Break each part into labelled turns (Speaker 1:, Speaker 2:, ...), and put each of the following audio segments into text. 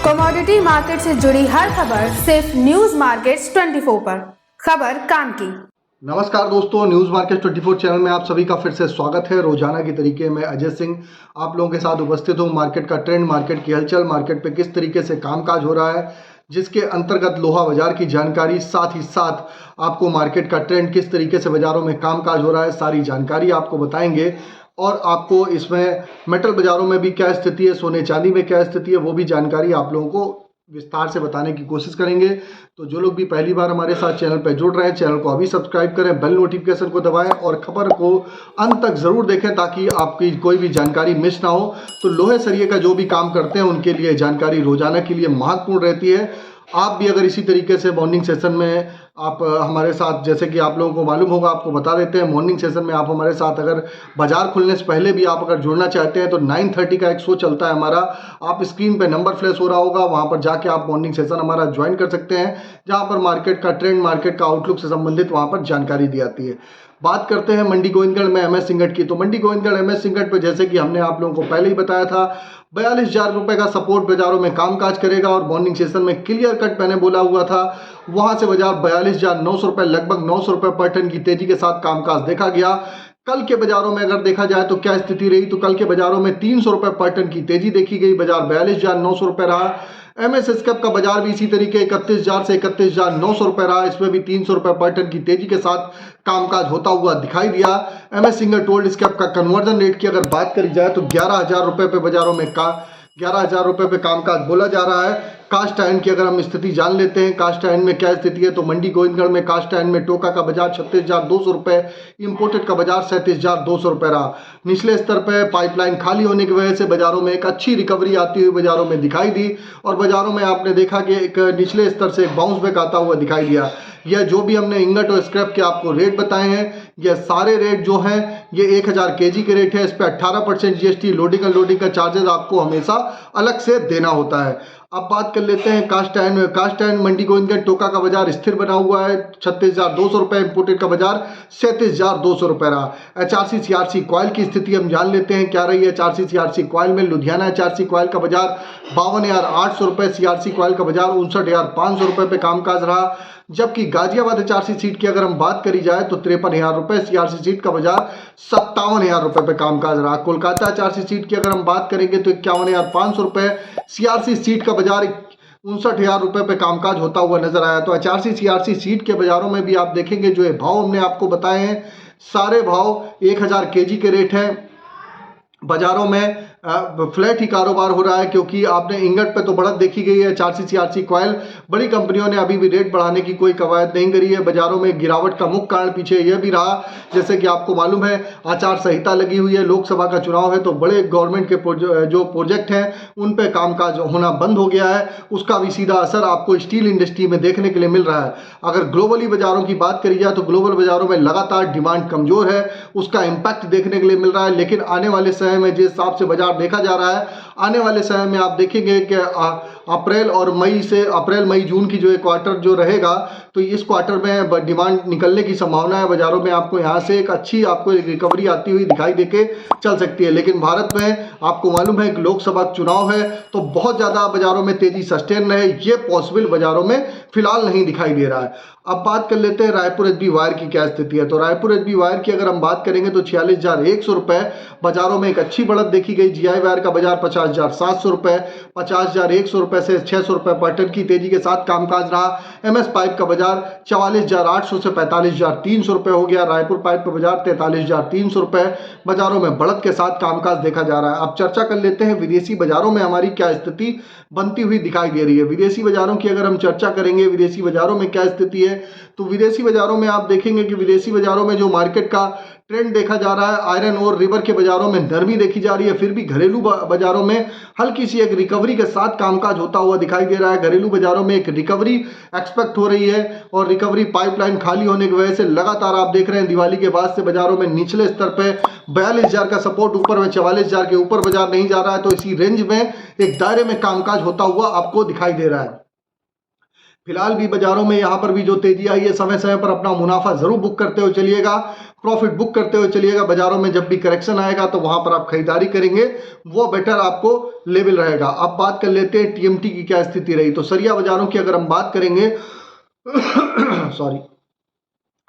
Speaker 1: Commodity market से जुड़ी हर खबर सिर्फ न्यूज मार्केट्स 24 पर। खबर काम की।
Speaker 2: नमस्कार दोस्तों, न्यूज़ मार्केट 24 चैनल में आप सभी का फिर से स्वागत है। रोजाना की तरीके मैं अजय सिंह आप लोगों के साथ उपस्थित हूँ। मार्केट का ट्रेंड, मार्केट की हलचल, मार्केट पे किस तरीके से कामकाज हो रहा है, जिसके अंतर्गत लोहा बाजार की जानकारी, साथ ही साथ आपको मार्केट का ट्रेंड, किस तरीके से बाजारों में कामकाज हो रहा है, सारी जानकारी आपको बताएंगे। और आपको इसमें मेटल बाजारों में भी क्या स्थिति है, सोने चांदी में क्या स्थिति है, वो भी जानकारी आप लोगों को विस्तार से बताने की कोशिश करेंगे। तो जो लोग भी पहली बार हमारे साथ चैनल पर जुड़ रहे हैं, चैनल को अभी सब्सक्राइब करें, बेल नोटिफिकेशन को दबाएं और खबर को अंत तक ज़रूर देखें ताकि आपकी कोई भी जानकारी मिस ना हो। तो लोहे सरिये का जो भी काम करते हैं उनके लिए जानकारी रोजाना के लिए महत्वपूर्ण रहती है। आप भी अगर इसी तरीके से मॉर्निंग सेशन में आप हमारे साथ, जैसे कि आप लोगों को मालूम होगा, आपको बता देते हैं, मॉर्निंग सेशन में आप हमारे साथ अगर बाजार खुलने से पहले भी आप अगर जुड़ना चाहते हैं तो 9:30 का एक शो चलता है हमारा। आप स्क्रीन पे नंबर फ्लैश हो रहा होगा, वहां पर जाके आप मॉर्निंग सेशन हमारा ज्वाइन कर सकते हैं, जहां पर मार्केट का ट्रेंड, मार्केट का आउटलुक से संबंधित वहां पर जानकारी दी जाती है। बात करते हैं मंडी गोविंदगढ़ में एमएस सिंगट की। तो मंडी गोविंदगढ़ एमएस सिंगट पे जैसे कि हमने आप लोगों को पहले ही बताया था, 42,000 रुपए का सपोर्ट बाजारों में कामकाज करेगा। और मॉर्निंग सेशन में क्लियर कट मैंने बोला हुआ था, वहां से बाजार 42,900 रुपए, लगभग 900 रुपए पर टन की तेजी के साथ कामकाज देखा गया। कल के बाजारों में अगर देखा जाए तो क्या स्थिति रही, तो कल के बाजारों में 300 रुपए पर टन की तेजी देखी गई, बाजार 42,900 रुपए रहा। एमएस स्क्रैप का बाजार भी इसी तरीके 31,000 से 31,900 रुपए रहा। इसमें भी 300 रुपए पर टन की तेजी के साथ कामकाज होता हुआ दिखाई दिया। एमएस सिंगल टोल्ड स्क्रैप का कन्वर्जन रेट की अगर बात करी जाए तो 11,000 रुपए पे बाजारों में 11,000 रुपए पे कामकाज बोला जा रहा है। कास्ट आयरन की अगर हम स्थिति जान लेते हैं, कास्ट आयरन में क्या स्थिति है, तो मंडी गोविंदगढ़ में कास्ट आयरन में टोका का बाजार 36,200 रुपए, इंपोर्टेड का बाजार 37,200 रुपए रहा। निचले स्तर पर पाइपलाइन खाली होने की वजह से बाजारों में एक अच्छी रिकवरी आती हुई बाजारों में दिखाई दी और बाजारों में आपने देखा कि एक निचले स्तर से एक बाउंस बैक आता हुआ दिखाई दिया। यह जो भी हमने इंगट और स्क्रैप के आपको रेट बताए हैं, यह सारे रेट जो हैं ये 1,000 kg के रेट है। इस पर 18% जीएसटी, लोडिंग अनलोडिंग का चार्जेस आपको हमेशा अलग से देना होता है। अब बात कर लेते हैं कास्ट आयरन में। कास्ट आयरन मंडी गोविंदगढ़ टोका का बाजार स्थिर बना हुआ है, 36,200 रुपए, इंपोर्टेड का बाजार 37,200 रुपए रहा। एचआरसी सीआरसी कॉइल की स्थिति हम जान लेते हैं क्या रही है। एचआरसी सीआरसी कॉइल में लुधियाना एचआरसी कॉइल का बाजार 52,800 रुपए, सीआरसी कॉइल का बाजार 59,500 रुपए पे कामकाज रहा। जबकि गाजियाबाद एचआरसी सीट की अगर हम बात करी जाए तो 53,000 रुपए, सीआरसी सीट का बाजार 57,000 रुपए पे कामकाज रहा। कोलकाता एचआरसी सीट की अगर हम बात करेंगे तो 51,500 रुपए, सीआरसी सीट का बाजार 59,000 रुपए पे कामकाज होता हुआ नजर आया। तो एचआरसी सीआरसी सीट के बाजारों में भी आप देखेंगे जो ये भाव हमने आपको बताए हैं, सारे भाव 1,000 kg के रेट हैं। बाजारों में फ्लैट ही कारोबार हो रहा है क्योंकि आपने इंगट पे तो बढ़त देखी गई है। एचआरसी सीआरसी कॉइल बड़ी कंपनियों ने अभी भी रेट बढ़ाने की कोई कवायद नहीं करी है। बाजारों में गिरावट का मुख्य कारण पीछे यह भी रहा, जैसे कि आपको मालूम है आचार संहिता लगी हुई है, लोकसभा का चुनाव है, तो बड़े गवर्नमेंट के जो प्रोजेक्ट हैं उन पे कामकाज होना बंद हो गया है। उसका भी सीधा असर आपको स्टील इंडस्ट्री में देखने के लिए मिल रहा है। अगर ग्लोबली बाजारों की बात करी जाए तो ग्लोबल बाजारों में लगातार डिमांड कमजोर है, उसका इम्पैक्ट देखने के लिए मिल रहा है। लेकिन आने वाले समय में जिस हिसाब से बाजार देखा जा रहा है, आने वाले समय में आप देखेंगे कि अप्रैल मई जून की जो एक क्वार्टर जो रहेगा, तो इस क्वार्टर में डिमांड निकलने की संभावना है। बाजारों में आपको यहाँ से एक अच्छी आपको रिकवरी आती हुई दिखाई देके चल सकती है। लेकिन भारत में आपको मालूम है कि लोकसभा चुनाव है, तो बहुत ज़्यादा बाजारों में तेजी सस्टेन रहे ये पॉसिबल बाजारों में फिलहाल नहीं दिखाई दे रहा है। अब बात कर लेते हैं रायपुर एचबी वायर की क्या स्थिति है। तो रायपुर एचबी वायर की अगर हम बात करेंगे तो 46,100 रुपए, बाजारों में एक अच्छी बढ़त देखी गई। जीआई वायर का बाजार 50,700 रुपए, 50,100 रुपए से 600 रुपए पर टन की तेजी के साथ कामकाज रहा। एमएस पाइप का बाजार 44,800 से 45,300 रुपए हो गया। रायपुर पाइप का बाजार 43,300 रुपए, बाजारों में बढ़त के साथ कामकाज देखा जा रहा है। अब चर्चा कर लेते हैं विदेशी बाजारों में हमारी क्या स्थिति बनती हुई दिखाई दे रही है। विदेशी बाजारों की अगर हम चर्चा करेंगे, विदेशी बाजारों में क्या स्थिति है, तो विदेशी बाजारों में आप देखेंगे कि विदेशी बाजारों में जो मार्केट का ट्रेंड देखा जा रहा है, आयरन और रिवर के बाजारों में नरमी देखी जा रही है। फिर भी घरेलू बाजारों में हल्की सी एक रिकवरी के साथ कामकाज होता हुआ दिखाई दे रहा है। घरेलू बाजारों में एक रिकवरी एक्सपेक्ट हो रही है और रिकवरी पाइपलाइन खाली होने की वजह से लगातार आप देख रहे हैं दिवाली के बाद से बाजारों में निचले स्तर पे 42,000 का सपोर्ट, ऊपर में 44,000 के ऊपर बाजार नहीं जा रहा है। तो इसी रेंज में एक दायरे में कामकाज होता हुआ आपको दिखाई दे रहा है। फिलहाल भी बाजारों में यहाँ पर भी जो तेजी आई है, समय समय पर अपना मुनाफा जरूर बुक करते हुए चलिएगा, प्रॉफिट बुक करते हुए चलिएगा। बाजारों में जब भी करेक्शन आएगा तो वहां पर आप खरीदारी करेंगे, वो बेटर आपको लेवल रहेगा। अब बात कर लेते हैं टीएमटी की क्या स्थिति रही। तो सरिया बाजारों की अगर हम बात करेंगे सॉरी,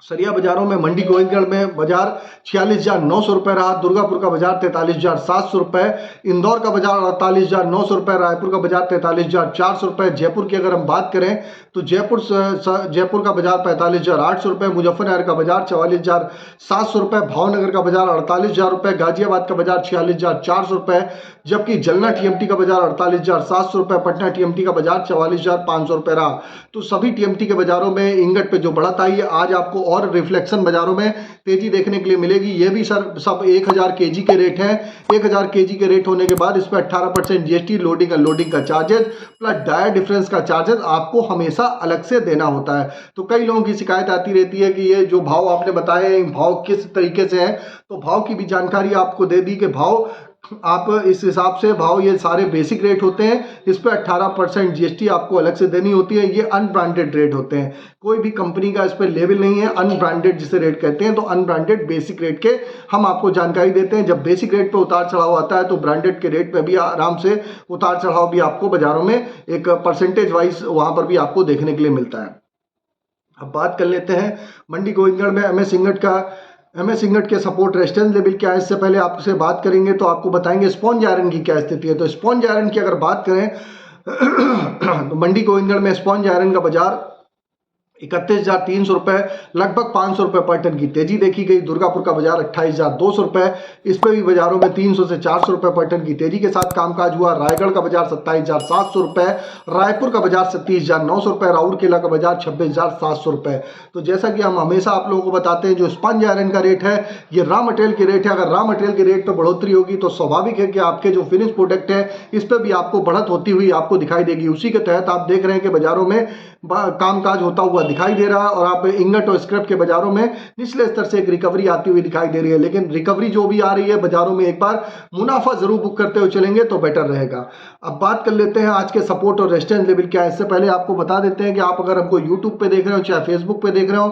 Speaker 2: सरिया बाजारों में मंडी गोविंदगढ़ में बाजार 46,900 रुपये रहा, दुर्गापुर का बाजार 43,700 रुपये, इंदौर का बाजार 48,900 रुपये, रायपुर का बाजार 43,400 रुपये। जयपुर की अगर हम बात करें तो जयपुर का बाजार 45,800 रुपये, मुजफ्फरनगर का बाजार 44,700 रुपये, भावनगर का बाजार 48,000 रुपये, गाजियाबाद का बाजार 46,400 रुपये, जबकि जलना टीएमटी का बाजार 48,700 रुपये, पटना टीएमटी का बाजार 44,500 रुपये रहा। तो सभी टीएमटी के बाजारों में इंगट पे जो बढ़त आई है, आज आपको और रिफ्लेक्शन बाजारों में तेजी देखने के लिए मिलेगी। ये भी सब 1000 केजी के रेट हैं। 1000 केजी के रेट होने के बाद इस पर 18% जीएसटी, लोडिंग अनलोडिंग का चार्जेस प्लस डायर डिफरेंस का चार्जेस आपको हमेशा अलग से देना होता है। तो कई लोगों की शिकायत आती रहती है कि ये जो भाव आपने बताए भाव किस तरीके से है, तो भाव की भी जानकारी आपको दे दी कि भाव आप इस हिसाब से भाव, ये सारे बेसिक रेट होते हैं, इस पर 18% जीएसटी आपको अलग से देनी होती है। ये अनब्रांडेड रेट होते हैं, कोई भी कंपनी का इस पर लेवल नहीं है। अनब्रांडेड जिसे रेट कहते हैं, तो अनब्रांडेड बेसिक रेट के हम आपको जानकारी देते हैं। जब बेसिक रेट पे उतार चढ़ाव आता है तो ब्रांडेड के रेट पे भी आराम से उतार चढ़ाव भी आपको बाजारों में एक परसेंटेज वाइज वहां पर भी आपको देखने के लिए मिलता है। अब बात कर लेते हैं मंडी गोविंदगढ़ में एमएस इंगट के सपोर्ट रेजिस्टेंस लेवल क्या है। इससे पहले आपसे बात करेंगे तो आपको बताएंगे स्पॉन्ज आयरन की क्या स्थिति है। तो स्पॉन्ज आयरन की अगर बात करें तो मंडी गोविंदगढ़ में स्पॉन्ज आयरन का बाजार 31,300 रुपये, लगभग 500 रुपये पर टन की तेजी देखी गई। दुर्गापुर का बाजार 28,200 रुपये, इस पर भी बाजारों में 300 से 400 रुपये पर टन की तेजी के साथ कामकाज हुआ। रायगढ़ का बाजार 27,700 रुपये, रायपुर का बाजार 37,900 रुपये, राउरकेला का बाजार 26,700 रुपये। तो जैसा कि हम हमेशा आप लोगों को बताते हैं, जो स्पंज आयरन का रेट है ये रॉ मटेरियल के रेट है। अगर रॉ मटेरियल के रेट पर बढ़ोतरी होगी तो स्वाभाविक है कि आपके जो फिनिश प्रोडक्ट है इस पर भी आपको बढ़त होती हुई आपको दिखाई देगी। उसी के तहत आप देख रहे हैं कि बाजारों में कामकाज होता हुआ दिखाई दे रहा है और आप इंगट और स्क्रैप के बाजारों में निचले स्तर से एक रिकवरी आती हुई दिखाई दे रही है। लेकिन रिकवरी जो भी आ रही है बाजारों में, एक बार मुनाफा जरूर बुक करते हुए चलेंगे तो बेटर रहेगा। अब बात कर लेते हैं आज के सपोर्ट और रेजिस्टेंस लेवल क्या है। इससे पहले आपको बता देते हैं कि आप अगर हमको यूट्यूब पे देख रहे हो, चाहे फेसबुक पे देख रहे हो,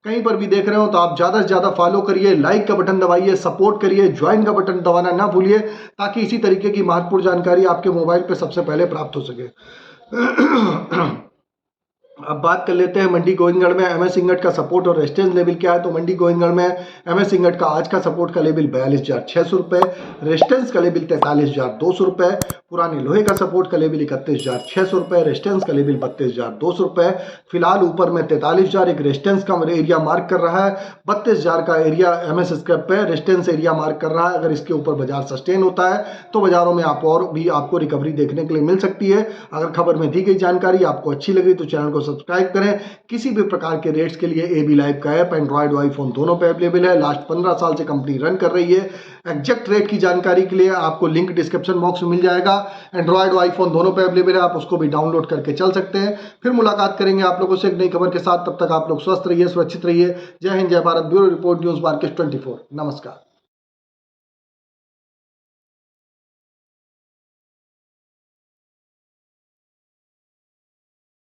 Speaker 2: कहीं पर भी देख रहे हो, तो आप ज्यादा से ज्यादा फॉलो करिए, लाइक का बटन दबाइए, सपोर्ट करिए, ज्वाइन का बटन दबाना ना भूलिए, ताकि इसी तरीके की महत्वपूर्ण जानकारी आपके मोबाइल पे सबसे पहले प्राप्त हो सके। अब बात कर लेते हैं मंडी गोविंदगढ़ में एमएस इंगट का सपोर्ट और रेजिस्टेंस लेवल क्या है। तो मंडी गोविंदगढ़ में एमएस इंगट का आज का सपोर्ट का लेवल 42,600 रुपये, रेजिस्टेंस का लेवल 43,200 रुपये, पुराने लोहे का सपोर्ट का लेवल 31,600 रुपये, रेजिस्टेंस का लेवल 32,200 रुपये। फिलहाल ऊपर में 43,000 एक रेजिस्टेंस का एरिया मार्क कर रहा है, 32,000 का एरिया एमएस स्क्रैप पे रेजिस्टेंस एरिया मार्क कर रहा है। अगर इसके ऊपर बाजार सस्टेन होता है तो बाजारों में आप और भी आपको रिकवरी देखने के लिए मिल सकती है। अगर खबर में दी गई जानकारी आपको अच्छी लगी तो चैनल को सब्सक्राइब करें। किसी भी प्रकार के रेट्स के लिए एबी लाइव का ऐप एंड्रॉइड और आईफोन दोनों पे अवेलेबल है। लास्ट 15 साल से कंपनी रन कर रही है। एग्जैक्ट रेट की जानकारी के लिए आपको लिंक डिस्क्रिप्शन बॉक्स में मिल जाएगा। एंड्रॉइड और आईफोन दोनों पे अवेलेबल है, आप उसको भी डाउनलोड करके चल सकते हैं। फिर मुलाकात करेंगे आप लोगों से एक नई खबर के साथ। तब तक आप लोग स्वस्थ रहिए, सुरक्षित रहिए। जय हिंद, जय Bharat. Bureau report, news market 24। नमस्कार।